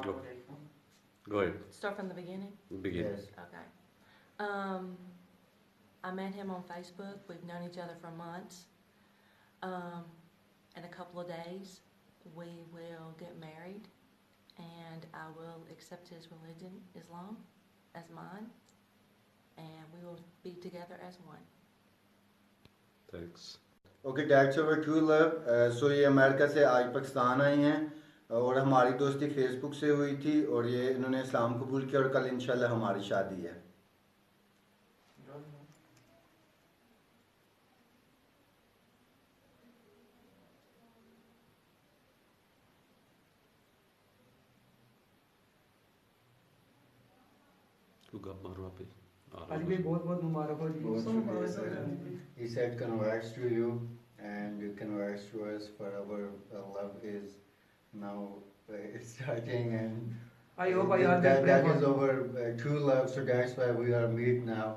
Go, go ahead. Start from the beginning? Begin. Yes. Okay. I met him on Facebook. We've known each other for months. In a couple of days, we will get married, and I will accept his religion, Islam, as mine, and we will be together as one. Thanks. Okay, that's our true love. So ये America से आज पाकिस्तान आई हैं और हमारी दोस्ती Facebook से हुई थी और ये इन्होंने इस्लाम कबूल किया और कल इंशाल्लाह हमारी शादी है. आज भी बहुत बहुत मुबारक हो जी. He said congrats to you and congrats to us for our love is now starting and I hope I that is our true love, so that's why we are meet now.